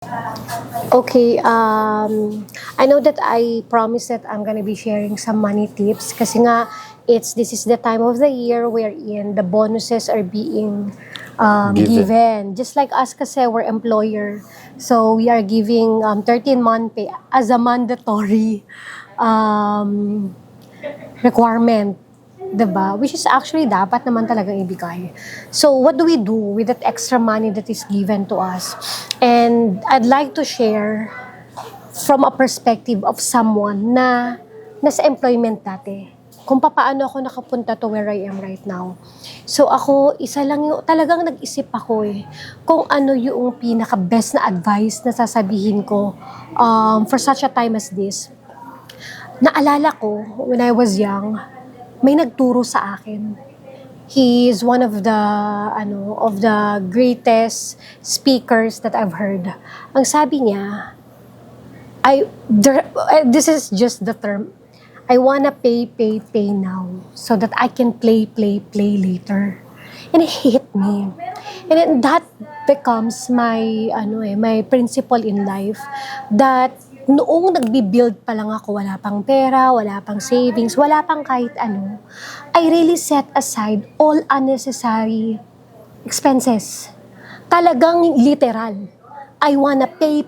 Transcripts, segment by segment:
Okay, I know that I promised that I'm gonna be sharing some money tips kasi nga this is the time of the year wherein the bonuses are being given. Just like us kasi we're employer. So we are giving 13-month pay as a mandatory um, requirement. 'Di ba? Which is actually dapat naman talagang ibigay. So, what do we do with that extra money that is given to us? And I'd like to share from a perspective of someone na nasa employment dati. Kung paano ako nakapunta to where I am right now. So ako, isa lang yung talagang nag-isip ako kung ano yung pinaka-best na advice na sasabihin ko for such a time as this. Naalala ko, when I was young, may nagturo sa akin. He is one of the greatest speakers that I've heard. Ang sabi niya, this is just the term. I wanna pay now so that I can play later. And it hit me. And then that becomes my principle in life that noong nagbi-build pa lang ako, wala pang pera, wala pang savings, wala pang kahit ano, I really set aside all unnecessary expenses. Talagang literal. I wanna pay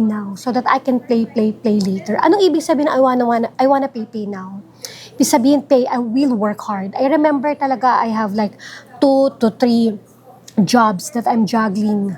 now so that I can play later. Anong ibig sabihin na I wanna pay now? Ibig sabihin I will work hard. I remember talaga I have like 2 to 3 jobs that I'm juggling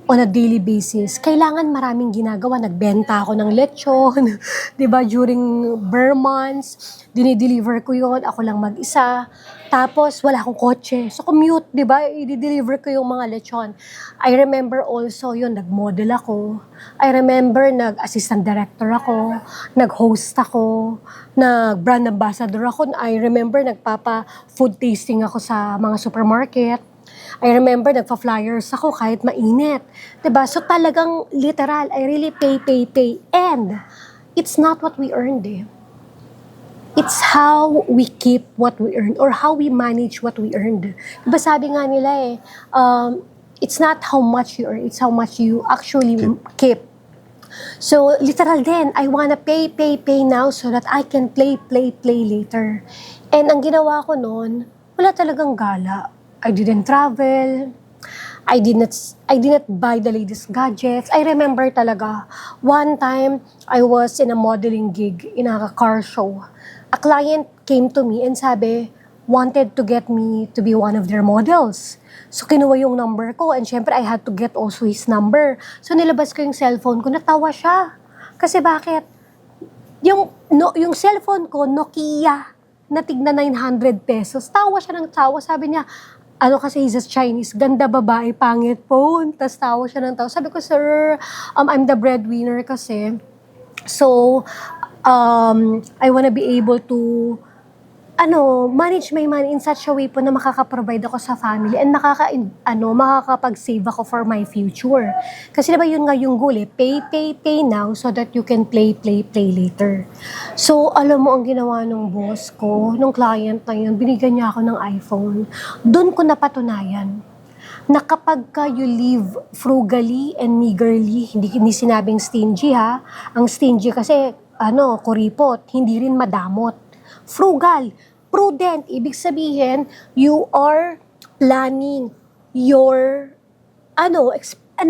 on a daily basis. Kailangan maraming ginagawa. Nagbenta ako ng lechon, 'di ba? During bare months, dinideliver ko 'yon, ako lang mag-isa. Tapos wala akong kotse. So commute, 'di ba? I-deliver ko yung mga lechon. I remember also 'yon, nag-model ako. I remember nag-assistant director ako, nag-host ako, nag-brand ambassador ako. I remember nagpapa-food tasting ako sa mga supermarket. I remember nagpa-flyers ako kahit mainit. 'Di ba? So talagang literal, I really pay. And it's not what we earned It's how we keep what we earned or how we manage what we earned. 'Di ba sabi nga nila it's not how much you earn, it's how much you actually keep. So literal din, I wanna pay now so that I can play later. And ang ginawa ko noon, wala talagang gala. I didn't travel. I did not buy the latest gadgets. I remember talaga, one time, I was in a modeling gig in a car show. A client came to me and wanted to get me to be one of their models. So, kinuha yung number ko and syempre, I had to get also his number. So, nilabas ko yung cellphone ko, natawa siya. Kasi bakit? Yung cellphone ko, Nokia, na tigna 900 pesos. Tawa siya ng tawa. Sabi niya, kasi he's a Chinese, ganda babae, pangit phone. Tapos tawa siya ng tawa. Sabi ko, sir, I'm the breadwinner kasi. So, I wanna be able to manage my money in such a way po na makaka-provide ako sa family and makakapag-save ako for my future. Kasi diba yun nga yung goal pay now so that you can play later. So, alam mo ang ginawa ng boss ko, nung client na yun, binigyan niya ako ng iPhone. Doon ko napatunayan na kapag you live frugally and meagerly, hindi sinabing stingy ang stingy kasi, kuripot, hindi rin madamot. Frugal, prudent, ibig sabihin, you are planning your,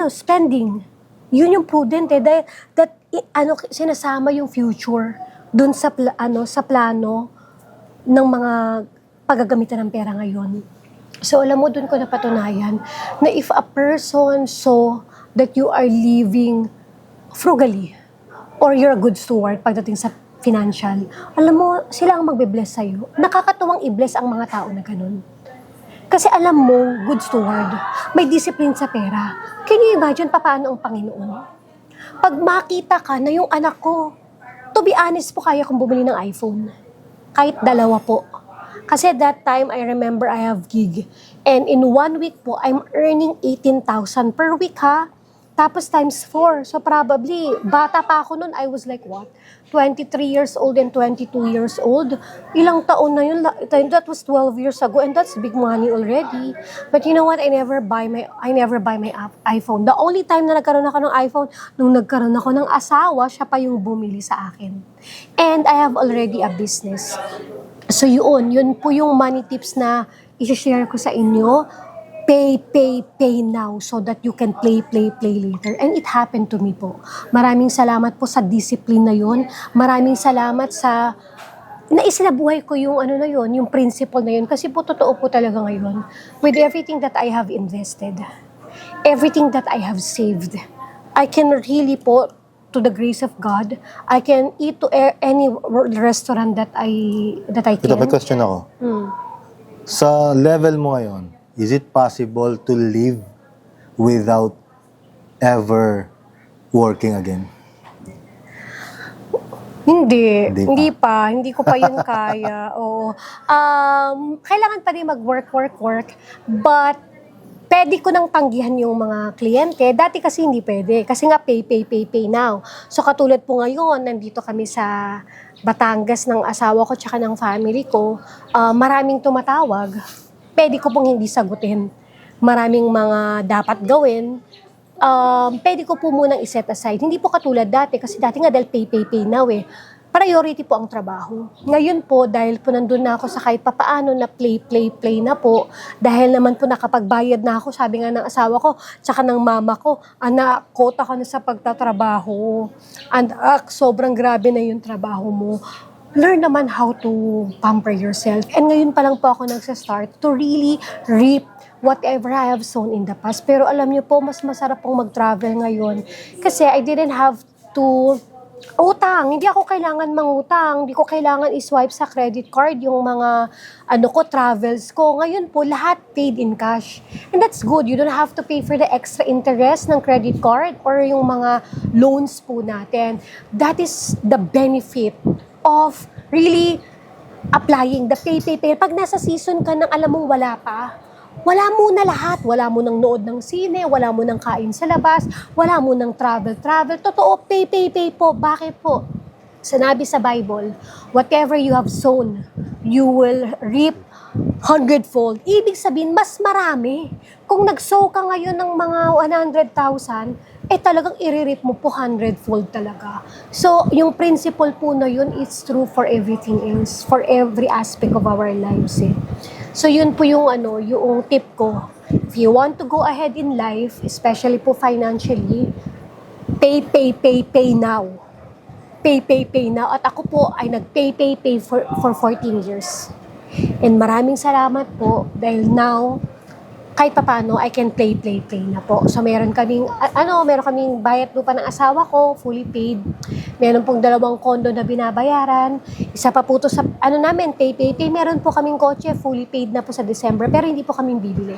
spending. Yun yung prudent sinasama yung future dun sa plano ng mga paggagamitan ng pera ngayon. So, alam mo, dun ko napatunayan na if a person saw that you are living frugally or you're a good steward pagdating sa financial, alam mo, sila ang magbe-bless sa'yo. Nakakatuwang i-bless ang mga tao na ganun. Kasi alam mo, good steward, may discipline sa pera. Can you imagine paano ang Panginoon? Pag makita ka na yung anak ko, to be honest po, kaya kong bumili ng iPhone. Kahit 2 po. Kasi that time, I remember I have gig. And in 1 week po, I'm earning 18,000 per week Tapos times 4. So probably, bata pa ako noon, I was like what? 23 years old and 22 years old. Ilang taon na yun? That was 12 years ago and that's big money already. But you know what? I never buy my iPhone. The only time na nagkaroon ako ng iPhone, nung nagkaroon ako ng asawa, siya pa yung bumili sa akin. And I have already a business. So yun po yung money tips na i-share ko sa inyo. Pay now so that you can play later. And it happened to me po. Maraming salamat po sa discipline na yun. Maraming salamat sa naisinabuhay ko yung ano na yun, yung principle na yun. Kasi po totoo po talaga ngayon. With everything that I have invested, everything that I have saved, I can really po, to the grace of God, I can eat to any restaurant that I can. Ito, may question ako. Sa level mo ngayon, is it possible to live without ever working again? Hindi ko pa yun kaya. Oo. Kailangan pa rin mag-work. But, pwede ko nang tanggihan yung mga kliyente. Dati kasi hindi pwede. Kasi nga pay now. So, katulad po ngayon, nandito kami sa Batangas ng asawa ko tsaka ng family ko. Maraming tumatawag. Pwede ko pong hindi sagutin. Maraming mga dapat gawin. Pwede ko po munang iset aside. Hindi po katulad dati, kasi dati nga dahil pay now eh. Priority po ang trabaho. Ngayon po, dahil po nandun na ako sa kahit papaano na play na po, dahil naman po nakapagbayad na ako, sabi nga ng asawa ko, tsaka ng mama ko, anak, kota ka na sa pagtatrabaho. And sobrang grabe na yung trabaho mo. Learn naman how to pamper yourself. And ngayon pa lang po ako nagsa-start to really reap whatever I have sown in the past. Pero alam niyo po, mas masarap pong mag-travel ngayon. Kasi I didn't have to utang. Hindi ako kailangan mangutang. Hindi ko kailangan i-swipe sa credit card yung mga travels ko. Ngayon po, lahat paid in cash. And that's good. You don't have to pay for the extra interest ng credit card or yung mga loans po natin. That is the benefit of really applying the pay. Pag nasa season ka nang alam mong wala pa, wala mo na lahat. Wala mo nang nood ng sine, wala mo nang kain sa labas, wala mo nang travel. Totoo, pay po. Bakit po? Sinabi sa Bible, whatever you have sown, you will reap 100-fold. Ibig sabihin, mas marami. Kung nag-sow ka ngayon ng mga 100,000, talagang i-reap mo po 100-fold talaga. So, yung principle po na yun, it's true for everything else, for every aspect of our lives eh. So, yun po yung yung tip ko. If you want to go ahead in life, especially po financially, pay now. Pay now. At ako po ay nag-pay for 14 years. And maraming salamat po dahil now, kahit paano, I can play na po. So, meron kaming bayad lupa ng asawa ko, fully paid. Meron pong 2 condo na binabayaran. Isa pa po to sa, namin, pay. Meron po kaming kotse, fully paid na po sa December, pero hindi po kaming bibili.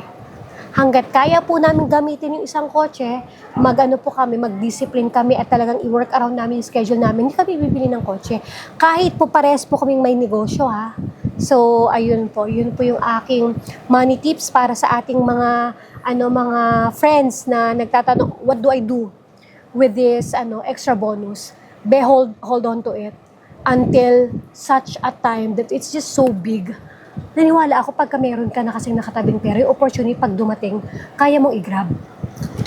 Hanggat kaya po namin gamitin yung isang kotse, mag-discipline kami at talagang i-work around namin yung schedule namin, hindi kami bibili ng kotse. Kahit po pares po kaming may negosyo ha. So, ayun po. Yun po yung aking money tips para sa ating mga friends na nagtatanong, what do I do with this extra bonus? Hold on to it until such a time that it's just so big. Naniwala ako pagka meron ka na kasing nakatabing pera, yung opportunity pag dumating, kaya mong i-grab.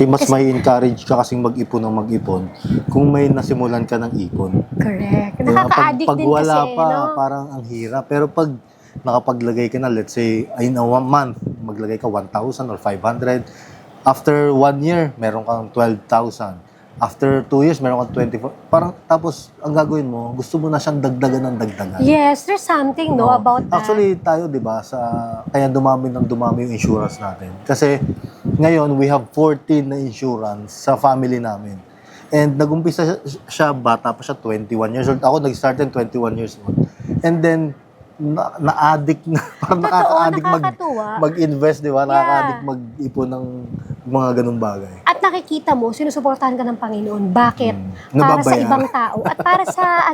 Mas may encourage ka kasing mag-ipon ng mag-ipon kung may nasimulan ka ng ipon. Correct. Nakaka-addict din kasi. Pag wala pa, parang ang hirap. Pero pag nakapaglagay ka na, let's say, in a month, maglagay ka 1,000 or 500. After 1 year, meron kang 12,000. After 2 years, meron kang 24. Parang, tapos, ang gagawin mo, gusto mo na siyang dagdagan ng dagdagan. Yes, there's something, about that. Actually, tayo, di ba, kaya dumami yung insurance natin. Kasi, ngayon, we have 14 na insurance sa family namin. And nag-umpisa siya, bata pa siya, 21 years old. Ako, nag-start in 21 years old. And then, na-addict na, parang nakaka-addict mag-invest, di ba? Nakaka-addict mag-ipon ng mga ganung bagay. At nakikita mo, sinusuportahan ka ng Panginoon. Bakit? Para sa ibang tao. At para sa,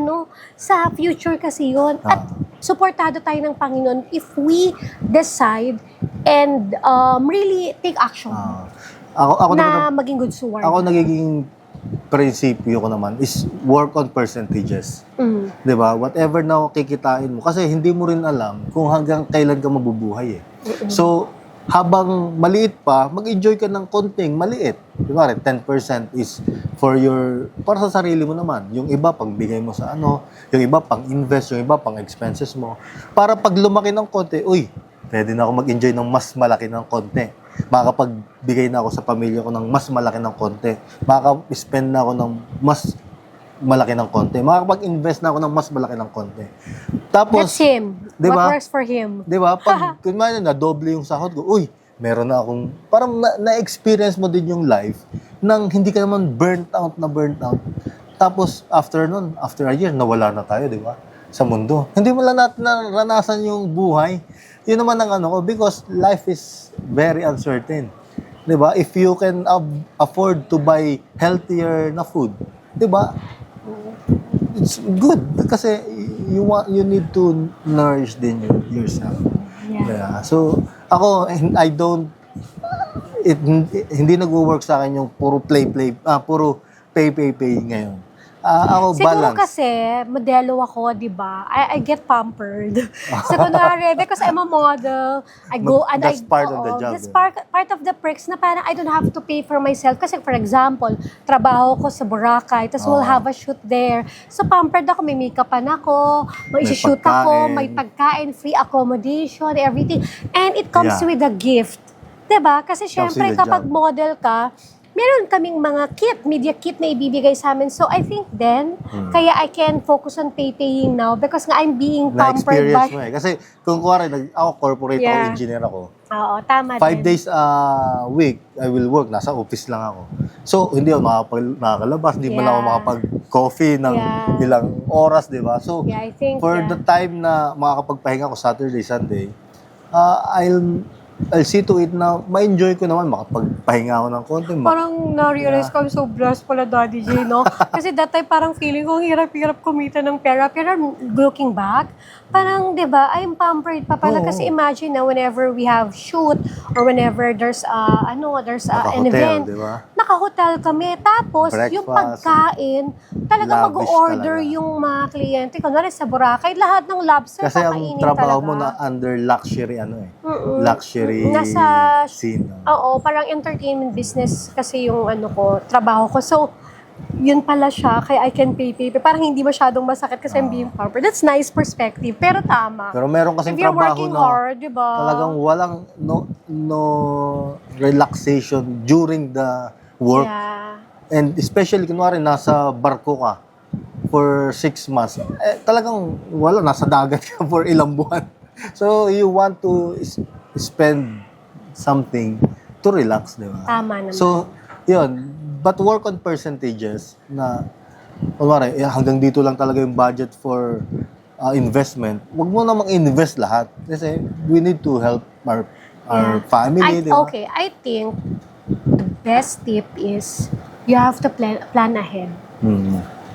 sa future kasi yun. At suportado tayo ng Panginoon if we decide and really take action. Ako na maging good steward. Ako nagiging prinsipyo ko naman is work on percentages. 'Di ba? Whatever na kikitain mo kasi hindi mo rin alam kung hanggang kailan ka mabubuhay eh. So, habang maliit pa, mag-enjoy ka ng konting maliit. Kunwari, 10% is para sa sarili mo naman. Yung iba, pagbigay mo sa yung iba, pang-invest, yung iba, pang-expenses mo. Para pag lumaki ng konti, pwede na ako mag-enjoy ng mas malaki ng konti. Makakapagbigay na ako sa pamilya ko ng mas malaki ng konti. Makakapag-spend na ako ng mas malaki ng konti. Makakapag-invest na ako ng mas malaki ng konti. Tapos, that's him. Diba? What works for him. Di ba? Pag kunwari na doble yung sahod ko, meron na akong, parang na-experience mo din yung life nang hindi ka naman burnt out. Tapos, after a year, nawala na tayo, di ba? Sa mundo. Hindi mo lang natin naranasan yung buhay. Yun naman ang ko, because life is very uncertain. Di ba? If you can afford to buy healthier na food, di ba? It's good kasi you need to nourish din yourself. Yeah. So ako hindi nagwo-work sa akin yung puro puro pay ngayon. Ako siguro balance. kasi, modelo ako, di ba? I get pampered. So, kunwari, because I'm a model, I go and That's part of the job. That's part of the perks na parang I don't have to pay for myself. Kasi, for example, trabaho ko sa Boracay, tapos we'll have a shoot there. So, pampered ako, may makeupan ako, may shoot ako, may pagkain, free accommodation, everything. And it comes with a gift. Di ba? Kasi, syempre, kapag model ka, meron kaming mga media kit na ibibigay sa amin. So, I think then, kaya I can focus on paying now because nga I'm being pampered by... Na-experience mo eh. Kasi, kung ako corporate ako, engineer ako. Oo, tama 5 days a week, I will work. Nasa office lang ako. So, hindi ako nakakalabas. Hindi man ako makapag-coffee ng ilang oras, di ba? So, I think, for the time na makakapagpahinga ko Saturday, Sunday, I'll see to it na ma-enjoy ko naman makapagpahinga ako ng konti. Parang na-realize ko, I'm so blessed pala, Daddy J, no? Kasi that time parang feeling ko, hirap-hirap kumita ng pera. Pero looking back, parang, di ba, I'm pampered pa pala. Kasi imagine na whenever we have shoot or whenever there's an event, diba? Naka-hotel kami. Tapos, yung pagkain, talaga mag-order yung mga kliyente. Kunwari sa Boracay, lahat ng lobster kasi kakainin ang trabaho talaga. mo na under luxury, luxury nasa scene. Oo, parang entertainment business kasi yung trabaho ko. So, yun pala siya, kaya I can pay. Parang hindi masyadong masakit kasi I'm being pampered. That's nice perspective, pero tama. Pero meron kasing if you're trabaho working na hard, diba? talagang walang no relaxation during the work. Yeah. And especially, kunwari, nasa barko ka for 6 months. Talagang nasa dagat ka for ilang buwan. So, you want to spend something to relax, di ba? Tama naman. So, yun. But work on percentages na, kunwari, hanggang dito lang talaga yung budget for investment. Huwag mo namang invest lahat. Kasi we need to help our family, di ba? Okay, I think the best tip is you have to plan ahead.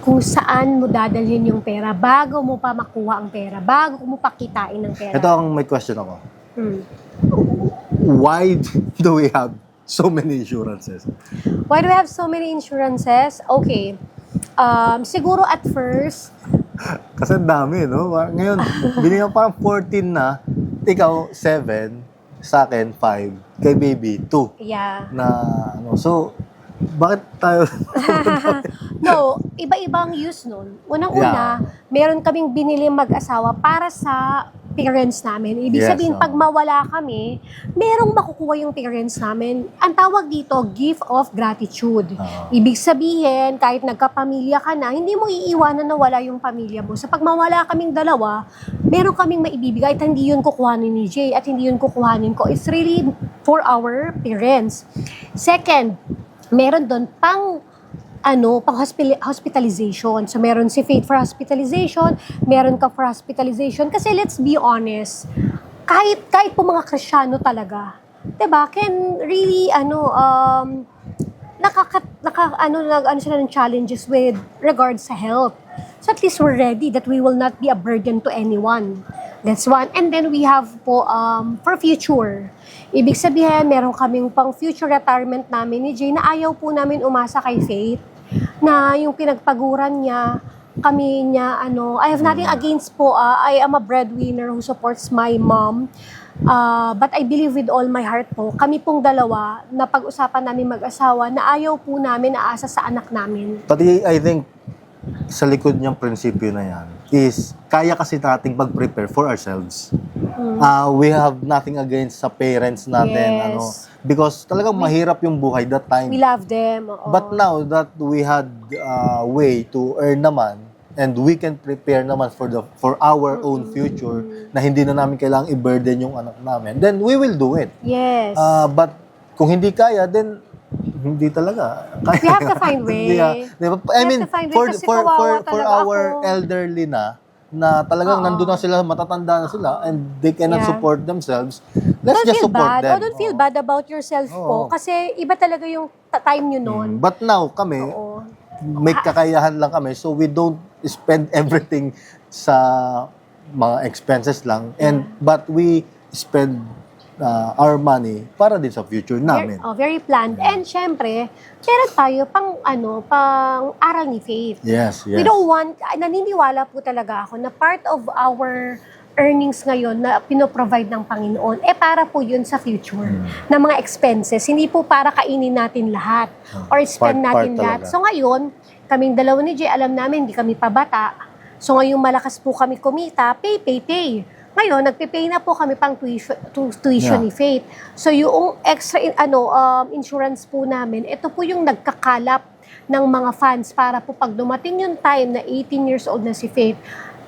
Kung saan mo dadalhin yung pera bago mo pa makuha ang pera, bago mo pa kitain ng pera. Ito ang may question ako. Why do we have so many insurances? Why do we have so many insurances? Okay. Siguro at first, kasi ang dami, no? Ngayon, binigyan parang 14 na, ikaw 7, sa akin 5, kay baby 2. yeah. So, bakit tayo? No, iba-ibang use nun. Unang-una, meron kaming binili mag-asawa para sa parents namin. Ibig sabihin, pag mawala kami, merong makukuha yung parents namin. Ang tawag dito, gift of gratitude. Ibig sabihin, kahit nagkapamilya ka na, hindi mo iiwanan na wala yung pamilya mo. So pag mawala kaming dalawa, meron kaming maibibigay at hindi yun kukuhanin ni Jay at hindi yun kukuhanin ko. It's really for our parents. Second, meron doon pang hospitalization. So, meron si Faith for hospitalization, meron ka for hospitalization. Kasi let's be honest, kahit po mga Kristyano talaga, diba, can really, sila ng challenges with regards sa health. So, at least we're ready that we will not be a burden to anyone. That's one. And then we have po for future. Ibig sabihin, meron kaming pang future retirement namin ni Jay na ayaw po namin umasa kay Faith na yung pinagpaguran niya, kami niya, I have nothing against po, I am a breadwinner who supports my mom. But I believe with all my heart po, kami pong dalawa, na pag-usapan namin mag-asawa, na ayaw po namin aasa sa anak namin. Pati I think sa likod niyang prinsipyo na yan is kaya kasi nating mag-prepare for ourselves. We have nothing against sa parents natin. Yes. Because talagang mahirap yung buhay that time. We love them. Oo. But now that we had a way to earn naman and we can prepare naman for our own future na hindi na namin kailangang i-burden yung anak namin, then we will do it. Yes. But kung hindi kaya, then hindi talaga. Kaya, We have to find way. Yeah. Diba? I mean, to find way for kasi kawawa for talaga our ako. elderly na talagang nandun na sila, matatanda na sila, and they cannot Yeah. support themselves, let's Don't just feel support bad. them. Don't feel bad about yourself po. Oo. Kasi iba talaga yung time nyo noon. But now, kami, Oo. may kakayahan lang kami, so we don't spend everything sa mga expenses lang, but we spend our money para din sa future namin. Very planned. And syempre, meron tayo pang aral ni Faith. Yes, yes. We don't want, naniniwala po talaga ako na part of our earnings ngayon na pinoprovide ng Panginoon, para po yun sa future na mga expenses. Hindi po para kainin natin lahat or spend Part natin lahat. talaga. So ngayon, kaming dalawa ni Jay, alam namin, hindi kami pabata. So ngayong malakas po kami kumita, pay. Ngayon, nagpe-pay na po kami pang tuition ni Faith. So yung extra insurance po namin, ito po yung nagkakalap ng mga funds para po pag dumating yung time na 18 years old na si Faith,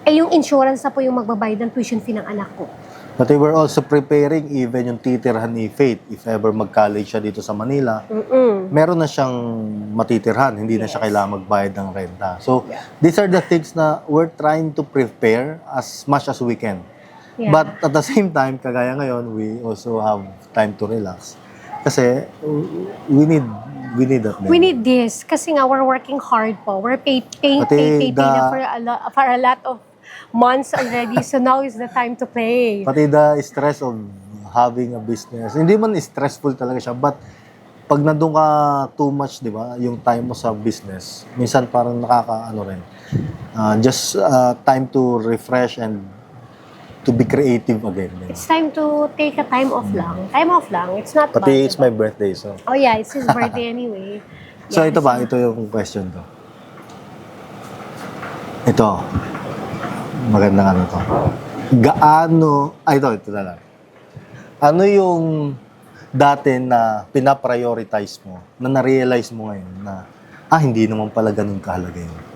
yung insurance na po yung magbabayad ng tuition fee ng anak ko. But we were also preparing even yung titirhan ni Faith if ever mag-college siya dito sa Manila. Meron na siyang matitirhan, hindi na siya kailangan magbayad ng renta. So, these are the things na we're trying to prepare as much as we can. Yeah. But at the same time, kagaya ngayon, we also have time to relax. Kasi we need that. We need this kasi nga we're working hard po. We're pay na for a lot of months already. So now is the time to play. Pati the stress of having a business. Hindi man stressful talaga siya, but pag nandun ka too much, di ba, yung time mo sa business, minsan parang nakakaano rin. Just time to refresh and to be creative again. It's time to take a time off lang. Time off lang. It's not Pati bad. it's my birthday, so. Oh yeah, it's his birthday anyway. So Yeah, ito ba? Ito yung question to. Ito. Magandang ano to. Ito na lang. Ano yung dati na pinaprioritize mo, na na-realize mo ngayon na, hindi naman pala ganun kahalaga yun?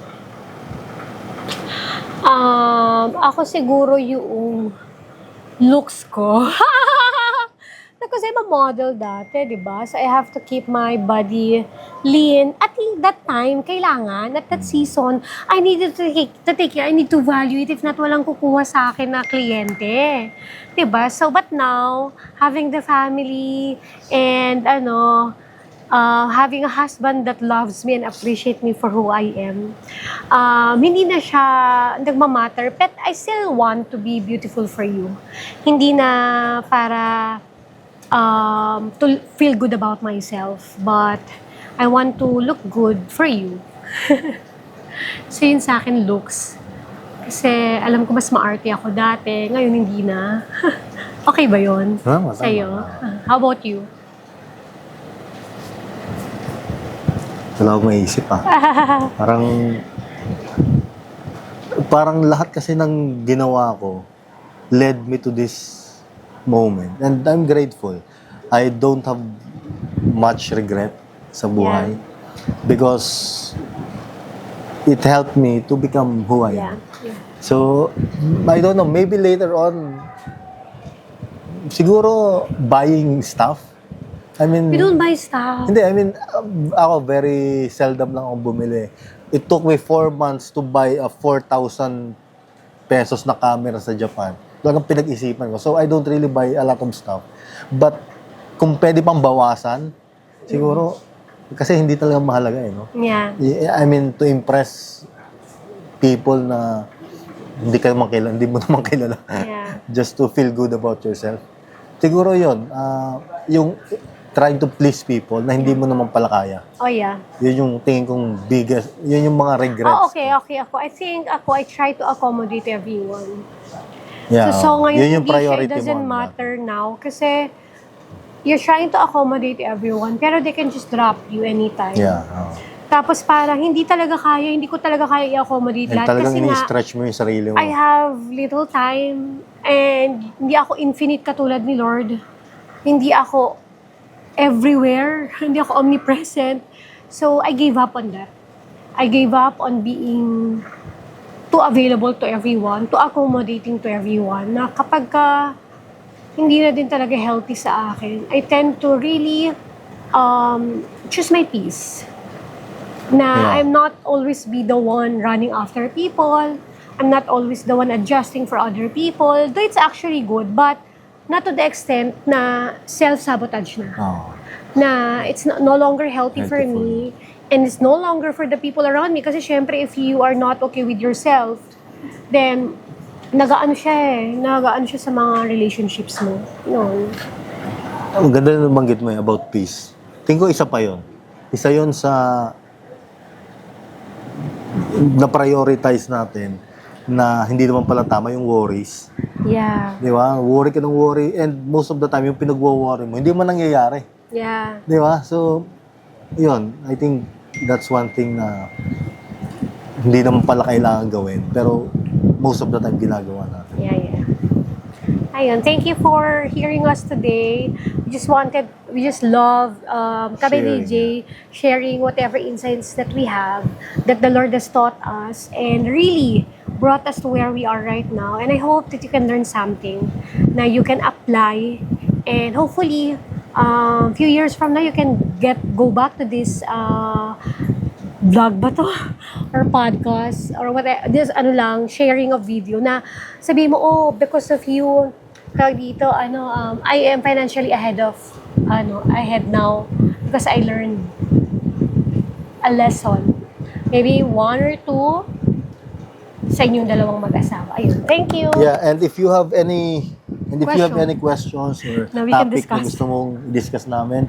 Ako siguro yung looks ko. Kasi I'm a model dati, di ba? So I have to keep my body lean. At that time, kailangan, at that season, I needed to take care. I need to value it. If not, walang kukuha sa akin na kliyente. Di ba? So, but now, having the family and having a husband that loves me and appreciate me for who I am, hindi na siya nagmamatter, but I still want to be beautiful for you. Hindi na para to feel good about myself, but I want to look good for you. So yun sa akin, looks. Kasi alam ko mas maarte ako dati, ngayon hindi na. Okay ba yun? Tama. Sa'yo? How about you? Wala akong maisip Parang lahat kasi ng ginawa ko led me to this moment. And I'm grateful. I don't have much regret sa buhay. Because it helped me to become who I am. Yeah. So, I don't know, maybe later on, siguro buying stuff. I mean, We don't buy stuff. hindi, I mean, ako very seldom lang akong bumili. It took me 4 months to buy a 4,000 pesos na camera sa Japan. Talagang pinag-isipan ko. So, I don't really buy a lot of stuff. But, kung pwede pang bawasan, siguro, kasi hindi talaga mahalaga no? Yeah. I mean, to impress people na hindi mo naman kilala. Yeah. Just to feel good about yourself. Siguro yun, yung trying to please people na hindi mo naman pala kaya. Oh, yeah. Yun yung tingin kong biggest, yun yung mga regrets. Oh, okay. Ako. I think I try to accommodate everyone. Yeah, So ngayon, yun yung hindi siya, priority it doesn't mo. matter now. Kasi, you're trying to accommodate everyone, pero they can just drop you anytime. Yeah. Tapos parang, hindi ko talaga kaya i-accommodate And lahat. talagang Kasi nga, ini-stretch mo yung sarili mo. I have little time, and hindi ako infinite katulad ni Lord. Hindi ako everywhere. Hindi ako omnipresent. So, I gave up on that. I gave up on being too available to everyone, too accommodating to everyone, na kapag ka hindi na din talaga healthy sa akin, I tend to really choose my peace. Na Yeah. I'm not always be the one running after people. I'm not always the one adjusting for other people. Though it's actually good, but not to the extent na self-sabotage na. Oh. Na it's no longer healthy for Healthy for me, and it's no longer for the people around me. Kasi syempre, if you are not okay with yourself, then nagaano siya sa mga relationships mo. Yun. Ang ganda na nabanggit mo about peace. Tingin ko isa pa yon. Isa yon sa na-prioritize natin na hindi naman pala tama yung worries. Yeah. Di ba? Worry ka ng worry and most of the time yung pinag-worry mo, hindi man nangyayari. Yeah. Di ba? So, yun. I think that's one thing na hindi naman pala kailangan gawin. Pero most of the time ginagawa natin. Yeah. Ayun, thank you for hearing us today. We just love Kabe Sharing, DJ sharing whatever insights that we have, that the Lord has taught us, and really brought us to where we are right now. And I hope that you can learn something na you can apply, and hopefully, few years from now, you can go back to this vlog ba to? Or podcast? Or whatever. This sharing of video na sabihin mo, oh, because of you, dito, I am financially ahead now because I learned a lesson. Maybe one or two sa inyong dalawang mag-asawa. Ayun. Thank you. Yeah, and if you have any questions or Na we can topic na discuss. gusto mong discuss namin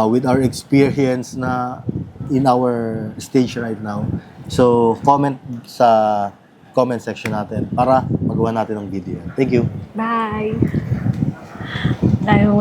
with our experience na in our stage right now. So, comment sa comment section natin para magawa natin ng video. Thank you. Bye. Dahil